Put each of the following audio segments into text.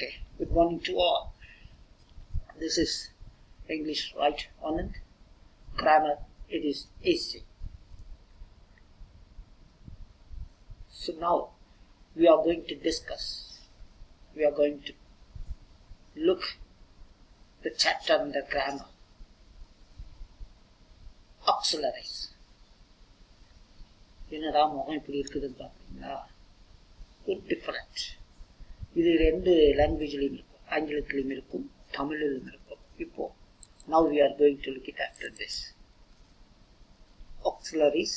Okay, good morning to all. This is English right on it. Grammar, it is easy. So now we are going to discuss, we are going to look the chapter on the grammar. Auxiliaries. என்னடா முகம் இப்படி இருக்குதுன்னு பார்த்தீங்களா, ஒரு different. இது ரெண்டு லாங்குவேஜ்லையும் இருக்கும், ஆங்கிலத்திலையும் இருக்கும், தமிழிலும் இருக்கும். இப்போ now we are going to look it after this. Auxiliaries.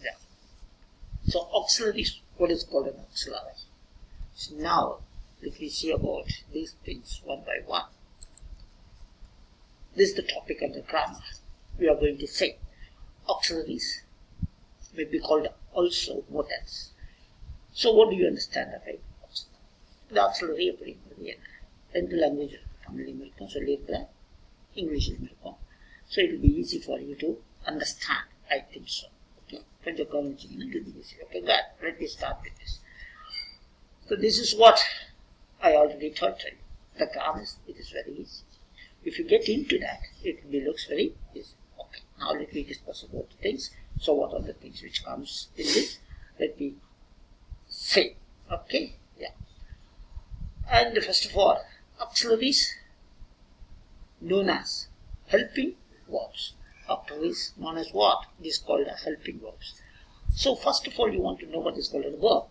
Yeah. So auxiliaries, what is called an auxiliary? So now if we see about these things one by one. This is the topic of the grammar. We are going to say auxiliaries may be called also modals. So what do you understand about auxiliary? The auxiliary அப்படிங்கிறது என்ன? ரெண்டு language தமிழ்லையும் இருக்கும், சொல்லியிருக்கிறேன், இங்கிலீஷ்லையும் இருக்கும். So it will be easy for you to understand. I think so. Okay, கொஞ்சம் கவனிச்சிங்கன்னா it will be easy. Okay, good. Let me start with this. So this is what I already told you. The grammar, it is very easy. If you get into that, it looks very easy. Okay, now let me discuss about the things. So what are the things which comes in this? Let me say. Okay, yeah. And first of all, auxiliaries known as helping verbs. Auxiliaries known as what? It is called as helping verbs. So first of all, you want to know what is called a verb.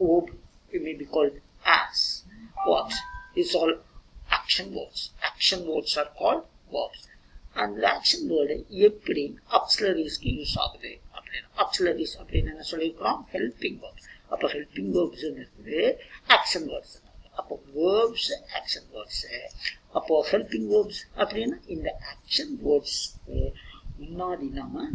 Verb, it may be called as what? It's all action words. Action words are called verbs. And the action word எப்படி auxiliaries-க்கு use ஆகுது அப்படின்னா, auxiliaries அப்படின்னு என்ன சொல்லியிருக்கிறோம்? Helping verbs. அப்போ helping verbs இருக்குது, action words. அப்போ verbs, action words. அப்போ ஹெல்பிங் வேர்ப்ஸ் அப்படின்னா இந்த ஆக்ஷன் வேர்ட்ஸ்க்கு முன்னாடி நாம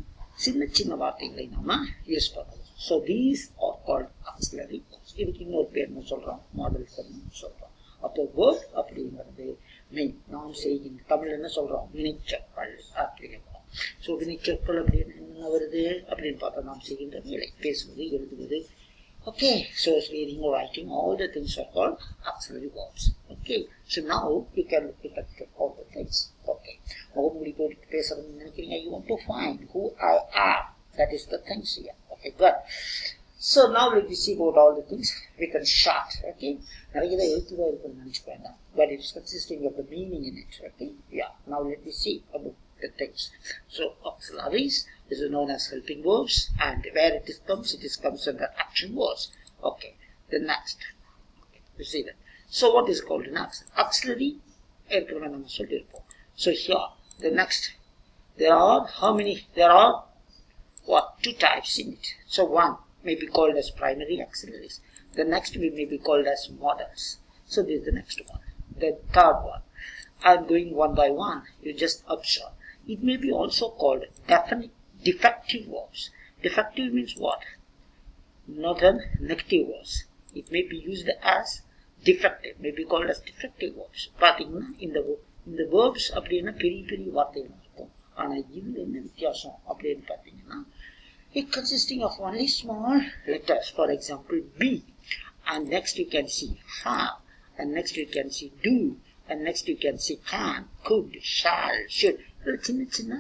சின்ன சின்ன வார்த்தைகளை நாம யூஸ் பண்ணுவோம். So these are called auxiliary verbs. இதுக்கு இன்னொரு பேர் என்ன சொல்றோம்? மாடல்ஸ் சொல்றோம். அப்போ வேர்ட் அப்படிங்கிறது மெயின் நாம் செய்கின்ற, தமிழ் என்ன சொல்றோம்? வினைச்சொற்கள் அப்படிங்கிறோம். ஸோ வினைச்சொற்கள் அப்படின்னு என்ன வருது அப்படின்னு பார்த்தா நாம் செய்கின்ற வேலை, பேசுவது, எழுதுவது. Okay, so reading or writing, all the things are called auxiliary verbs. Okay, so now you can look at all the things. Okay, you want to find who I am. That is the things here. Okay, good. So now let me see about all the things. We can short. Okay, but it is consisting of the meaning in it. Okay, yeah. Now let me see about the things. So auxiliaries is known as helping verbs, and where it comes under action words. Okay, the next, you see that. So what is called an auxiliary? So here the next, there are how many? There are what? Two types in it. So one may be called as primary auxiliaries. The next may be called as modals. So this is the next one. The third one, I am going one by one. You just observe. It may be also called defective verbs. Defective means what? Not a negative words. It may be used as defective. May be called as defective verbs. பாத்தீங்கன்னா இந்த verbs அப்படின்னா பெரிய வார்த்தைகள் இருக்கும். ஆனா இதுல என்ன வித்தியாசம் அப்படின்னு பாத்தீங்கன்னா, it consisting of only small letters. For example, B, and next you can see have, and next you can see do, and next you can see can, could, shall, should. சின்ன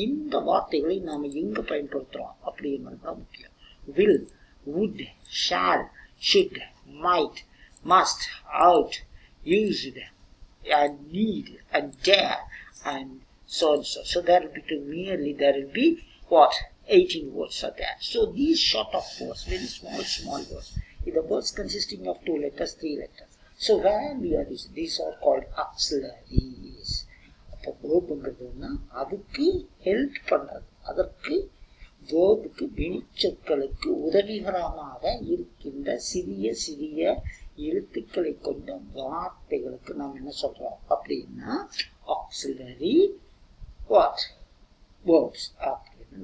இந்த வார்த்தைகளை நாம எங்க பயன்படுத்துறோம் அப்படிங்கிறது தான் முக்கியம். will, would, shall, should, might, must, ought, used, and need, and dare, and so and so. So there will be what? 18 words are there. So these short of words, very small words. The words consisting of 2 letters, 3 letters. So where we are using, these are called auxiliaries. அப்போ வேர்புங்கிறதுனா அதுக்கு help பண்றது, அதற்கு வேர்புக்கு வினைச்சொற்களுக்கு உதவிகரமாக இருக்கின்ற சிறிய எழுத்துக்களை கொண்ட வார்த்தைகளுக்கு நாம் என்ன சொல்றோம் அப்படின்னா auxiliary what? Verbs.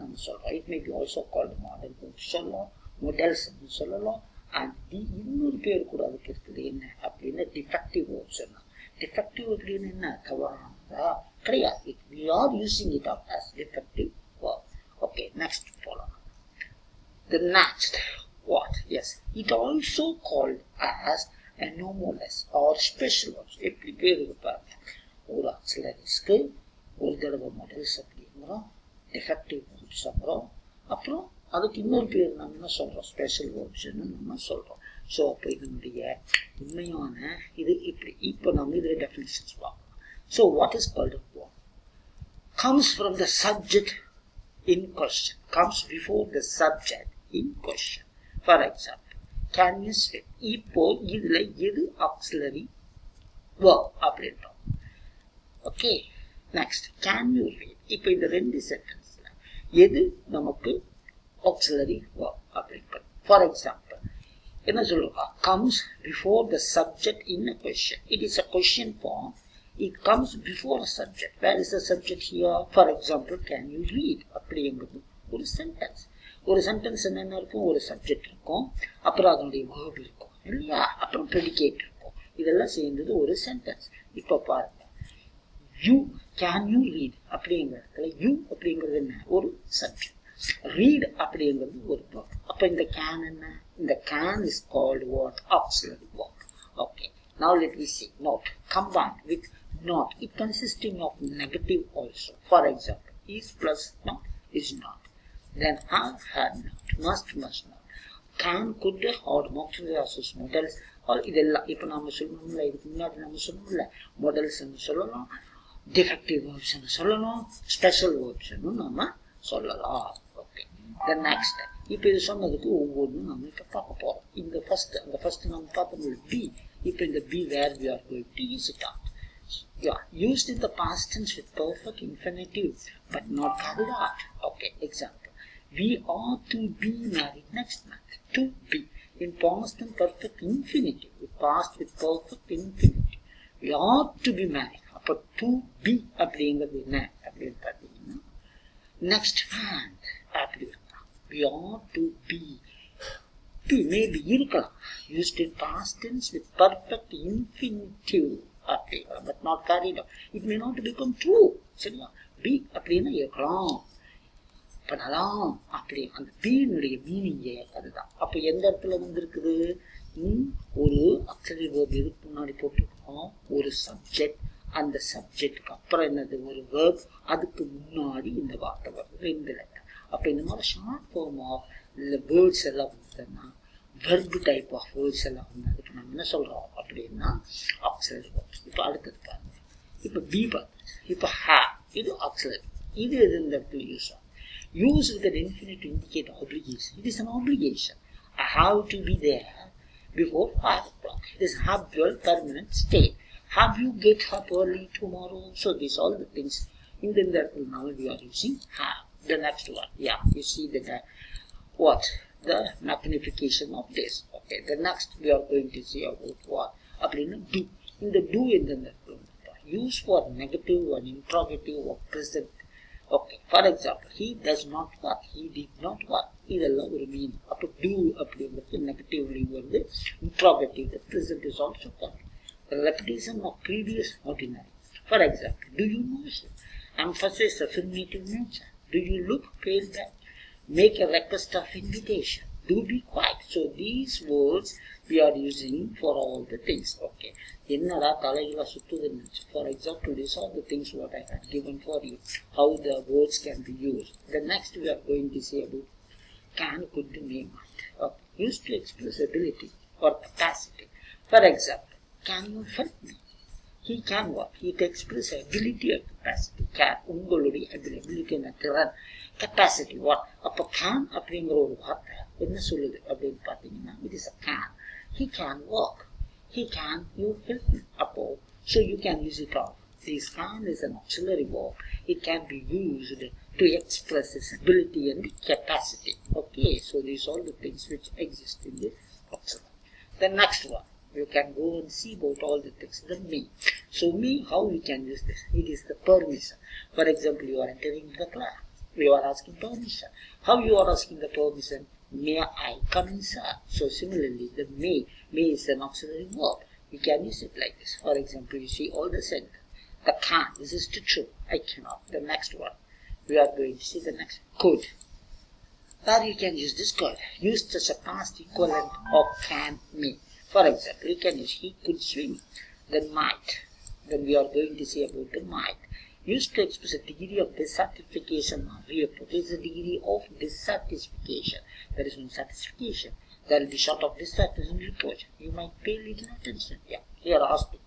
நம்ம சொல்றோம். It may be also called model verbs சொல்லலாம், modals சொல்லலாம். And இன்னொரு பேர் கூட அதுக்கு இருக்குது, என்ன அப்படின்னா defective verbs. Defective அப்படின்னு என்ன? தவறானதா கிடையாது. We are using it as defective verb. Okay, next follow. The next, what? Yes, it also called as anomalous or special verbs. எப்படி பேர் இருப்பாங்க, ஒரு ஆக்சிலரிஸ்க்கு ஒரு தடவை மாடல்ஸ் அப்படிங்கிறோம், டிஃபெக்டிவ் வேர்ப்ஸ் அப்புறம் அப்புறம் அதுக்கு இன்னொரு பேர் நம்ம என்ன சொல்கிறோம், ஸ்பெஷல் வேர்ப்ஸ்ன்னு நம்ம சொல்கிறோம். ஸோ அப்போ இதனுடைய உண்மையான இது இப்படி. இப்போ நம்ம இதில் டெஃபினிஷன்ஸ் பார்க்கலாம். So what is called verb? Comes from the subject in question, comes before the subject in question. For example, can you swim? இப்போ இதுல எது auxiliary verb அப்படின்றோம். Okay, next can you read? இப்போ இந்த ரெண்டு சென்டென்ஸ்ல எது நமக்கு auxiliary verb அப்படின்றது. ஃபார் எக்ஸாம்பிள் என்ன சொல்லுவா, comes before the subject in a question. It is a question form. It comes before a subject. Where is the subject here? For example, can you read? அப்படிங்கிறது ஒரு sentence. ஒரு sentence என்னென்ன இருக்கும், ஒரு subject இருக்கும், அப்புறம் அதனுடைய வேர்ப் இருக்கும் இல்லையா, அப்புறம் ப்ரெடிகேட் இருக்கும். இதெல்லாம் சேர்ந்தது ஒரு சென்டென்ஸ். இப்போ பாருங்க, யூ கேன் யூ ரீட் அப்படிங்கிறதுல யூ அப்படிங்கிறது என்ன, ஒரு சப்ஜெக்ட். ரீட் அப்படிங்கிறது ஒரு verb. அப்போ இந்த கேன் என்ன, இந்த Kane is called what, auxiliary verb. Okay, now let me see. Note combined with not, it consisting of negative also. For example, is plus not, is not. Then have, had not, must, must not. Can, could, ought, auxiliaries-Modals. or இதெல்லாம் இப்போ நம்ம சொல்லணும்ல, இதுக்கு முன்னாடி நம்ம சொல்லணும்ல, மாடல்ஸ்ன்னு சொல்லலாம், defective வேர்ப்ஸ்ன்னு சொல்லலாம், ஸ்பெஷல் வேர்ப்ஸ்ன்னு நம்ம சொல்லலாம். ஓகே, த நெக்ஸ்ட் இப்போ இது சொன்னதுக்கு ஒவ்வொன்றும் நம்ம இப்போ பார்க்க போகிறோம். இந்த ஃபர்ஸ்ட் நம்ம பார்த்தோம்ல பி. இப்போ இந்த P where we are going to use it out. Yeah, used in the past tense with perfect infinitive but not carried out. Okay, example. We are to be married next month. To be in past and perfect infinitive. With past with perfect infinitive. We are to be married. அப்போ to be அப்படிங்கிறது என்ன அப்படின்னு பார்த்தீங்கன்னா next month அப்படின்னா we are to be. maybe இருக்கலாம், used in past tense with perfect infinitive but not carried out. It may not become true. சரியா, be அப்படின்னா இருக்கலாம், பண்ணலாம் அப்படி. அந்த பீனுடைய மீனிங்கே அதுதான். அப்போ எந்த இடத்துல வந்திருக்குது, ஒரு ஆக்சிலரி வேர்ப் எதுக்கு முன்னாடி போட்டுருக்கோம், ஒரு சப்ஜெக்ட், அந்த சப்ஜெக்டுக்கு அப்புறம் என்னது ஒரு வேர்ப், அதுக்கு முன்னாடி இந்த வார்த்தை வருது, ரெண்டு லெட்டர். அப்போ இந்த மாதிரி ஷார்ட் ஃபார்ம் ஆஃப் வேர்ட்ஸ் எல்லாம் வந்ததுன்னா, வெர்பு டைப் ஆஃப் வேர்ட்ஸ் எல்லாம் வந்து அதுக்கு நம்ம என்ன சொல்கிறோம் அப்படின்னா ஆக்சிலரி வேர்ப்ஸ். இப்போ அடுத்தது பாருங்க, இப்போ பி பார்த்து, இப்போ ஹேவ், இது ஆக்சிலரி, இது எது இந்த இடத்துல யூஸ் ஆகும். Use with an infinite to indicate obligation. It is an obligation. I have to be there before 5 o'clock. It is habitual permanent state. Have you get up early tomorrow? So these all the things in the இடத்துல now we are using have. The next one, yeah, you see that what? The magnification of this. Okay, the next we are going to see about what? அப்படின்னா do. இந்த do இந்த use for negative or interrogative or present. Okay, for example, he does not work, he did not work. இதெல்லாம் ஒரு meaning. அப்போ do அப்படிங்கிறது negatively வருது, interrogative, the present is also called. The repetition of previous ordinary. For example, do you know him? Emphasis affirmative nature. Do you look pale that? Make a request of invitation. Do be quiet. So these words we are using for all the things. Okay. என்னடா தலையில சுத்துதுன்னு. For example, these are the things what I had given for you. How the words can be used. The next we are going to see about can, could, may, might. Okay. Used to express ability or capacity. For example, can you help me? He can work. He express ability or capacity. Can, உங்களுடைய ability and திறன், capacity what? அப்போ can அப்படிங்கிற ஒரு வார்த்தை என்ன சொல்லுது அப்படின்னு பார்த்தீங்கன்னா, it is a can. He can work. He can, you help me. அப்போ so you can use it all. This can is an auxiliary verb. It can be used to express its ability and capacity. Okay, so these are all the things which exist in this auxiliary. The next one, you can go and see about all the things. The me. So me, how we can use this? It is the permission. For example, you are entering the class. You are asking permission. How you are asking the permission? May I come in, sir? So similarly, the may is an auxiliary verb. You can use it like this. For example, you see all the sentence. The can, this is true. I cannot. The next one, we are going to see the next. Could. where you can use this could. Used as a past equivalent of can, may. For example, you can use he could swim, then might. Then we are going to see about the might. Used to express a degree of dissatisfaction or report. It is a degree of dissatisfaction. There is no satisfaction. There will be sort of dissatisfaction report. You might pay little attention. Yeah, here ask to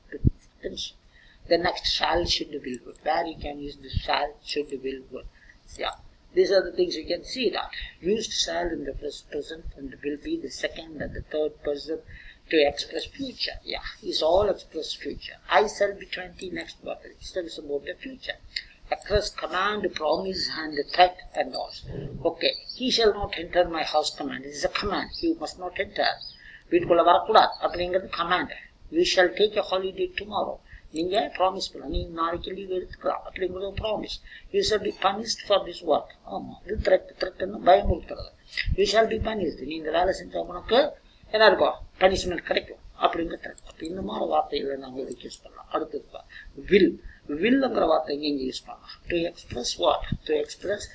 attention. The next shall, should, will, would. Where you can use the shall, should, will, would. Yeah. These are the things you can see that. Used shall in the first person and will be the second and the third person to express future. Yeah, it's all express future. I shall be 20 next word. It tells about the future. Express command, promise and threat and all. Okay, he shall not enter my house command. It is a command. He must not enter. வீட்டுக்குள்ள வரக்கூடாது அப்படிங்கிறது command. You shall take a holiday tomorrow. நீங்க promise பண்ணலாம், நீங்க நாளைக்கு leave எடுத்துக்கலாம் அப்படிங்கிறது promise. You shall be punished for this work. ஆமா, இது த்ரெட்னு பயமுறுத்துறது. You shall be punished. நீ இந்த வேலை செஞ்சா உனக்கு என்ன இருக்கும், பனிஷ்மெண்ட் கிடைக்கும் அப்படிங்கிற த்ரெட். அப்போ இந்த மாதிரி வார்த்தைகளை நாங்கள் இதுக்கு யூஸ் பண்ணலாம். அடுத்தது வில். வில்லுங்கிற வார்த்தை எங்க யூஸ் பண்ணலாம்? To express what? To express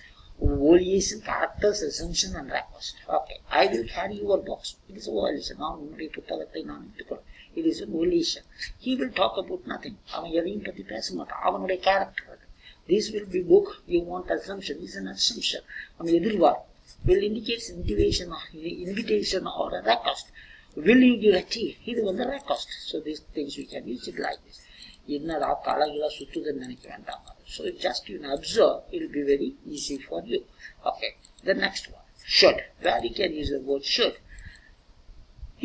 voliation, characters, assumption and request. Okay, I will carry your box. It is a volition. நான் உன்னுடைய புத்தகத்தை நான் எடுத்துக்கிறேன். It is a volition. He will talk about nothing. அவன் எதையும் பற்றி பேச மாட்டான். அவனுடைய கேரக்டர் அது. This will be book. You want assumption. This is an assumption. அவன் எதிர்வார். Will indicates invitation or a request. Will you give a tea? இது வந்து request. So these things we can use it like this. என்னடா தலைகளா சுத்துதுன்னு நினைக்க வேண்டாம். So just you observe, it will be very easy for you. Okay, the next one, should. Where you can use the word should.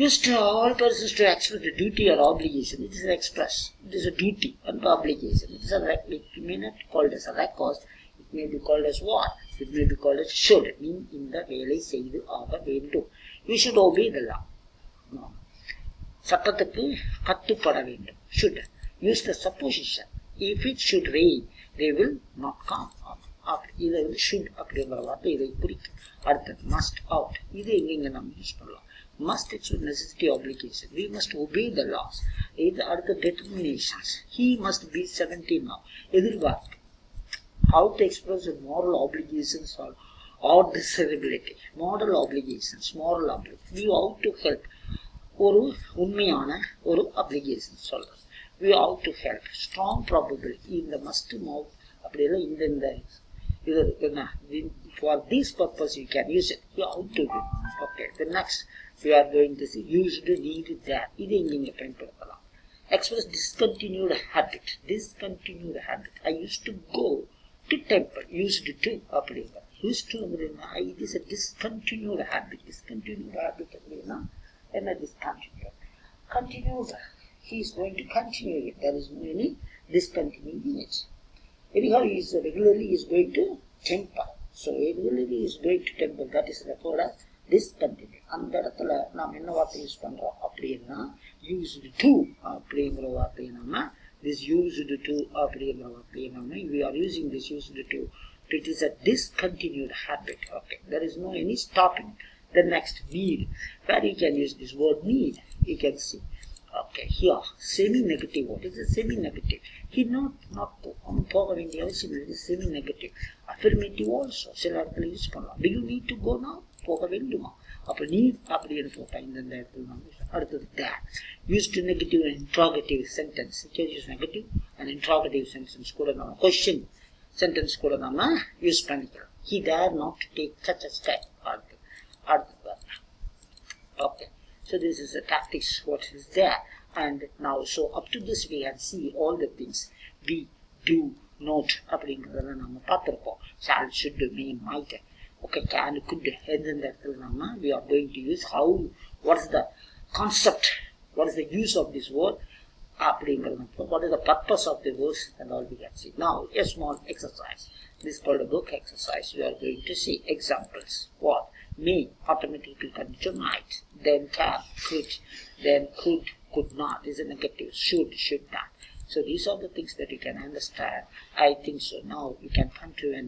Used to all persons to express a duty or obligation. It is an express. It is a duty and obligation. It is it may not called as a request. It may be called as what? It may be called as should. Mean in the வேலை செய்து ஆக வேண்டும். You should obey the law. No. சட்டத்துக்கு கட்டுப்பட வேண்டும். Should. Use the supposition. If it should rain, they will not come. இதை should அப்படிங்கிற வார்த்தை இதை குறிக்கும். அடுத்தது must out. இது எங்க நம்ம யூஸ் பண்ணலாம்? Must is necessity obligation. We must obey the laws. இது அடுத்த determinations. He must be 17 now. எதிர்பார்ப்பு. How to express the moral obligations or desirability. Moral obligations, moral obligations. We ought to help. ஒரு உண்மையான ஒரு obligation சொல்றது. We ought to help. Strong probability. In the must move. For this purpose you can use it. You ought to do. Okay. The next we are going to see used, need, that. இது இங்க பயன்படுத்தலாம். Express discontinued habit. Discontinued habit. I used to go to temple. Used to அப்படிங்க. Used to it is a discontinued habit. Discontinued habit அப்படின்னா என்ன discontinued? Continued. He is going to continue it. There is no any discontinuing in it. Anyhow, he is regularly is going to temple. So regularly is going to temple. That is referred as discontinued. அந்த இடத்துல நாம் என்ன வார்த்தை use பண்றோம் அப்படின்னா used to அப்படிங்கிற வார்த்தையை நம்ம this used to அப்படிங்கிற வார்த்தையை நம்ம we are using this used to. It is a discontinued habit. Okay, there is no any stopping. The next need, where you can use this word need. You can see. Okay, here semi-negative. What is a semi-negative? He not போக வேண்டிய அவசியம் இல்லை. Semi-negative. Affirmative also சில இடத்துல use பண்ணலாம். Do you need to go now? போக வேண்டுமா? அப்போ need அப்படின்னு போட்டா இந்த இடத்துல நம்ம அடுத்தது that. Used to negative and interrogative sentence. You can use negative and interrogative sentence கூட நம்ம question sentence கூட நம்ம யூஸ் பண்ணிக்கலாம். He dare not to take such a step. அடுத்தது. Okay. So this is the tactics what is there. And now so up to this we can see all the things. We do not அப்படிங்கிறத நம்ம பார்த்திருப்போம். Shall, should, may, might. Okay, can, could. எந்தெந்த இடத்துல நம்ம we are going to use how, what is the concept, what is the use of this word அப்படிங்கிறது, what is the purpose of the words and all we can see. Now a small exercise. This is called a book exercise. We are going to see examples. What? May automatically come to might, then can, could, then could not is a negative, should not. So these are the things that you can understand. I think so. Now you can come to a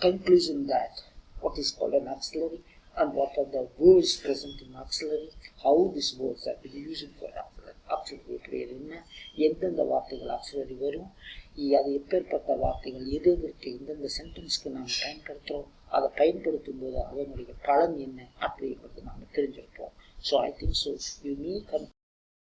conclusion that what is called an auxiliary and what are the words present in auxiliary, how these words are being used for auxiliary. Auxiliary என்ன, எந்தெந்த வார்த்தைகள் auxiliary வரும், அது எப்பேற்பட்ட வார்த்தைகள் எது எதற்கு எந்தெந்த சென்டென்ஸ்க்கு நாம் பயன்படுத்துகிறோம் அதை பயன்படுத்தும் போது அதனுடைய பலன் என்ன அப்படிங்கிறது நாம தெரிஞ்சிருப்போம். So I think so unique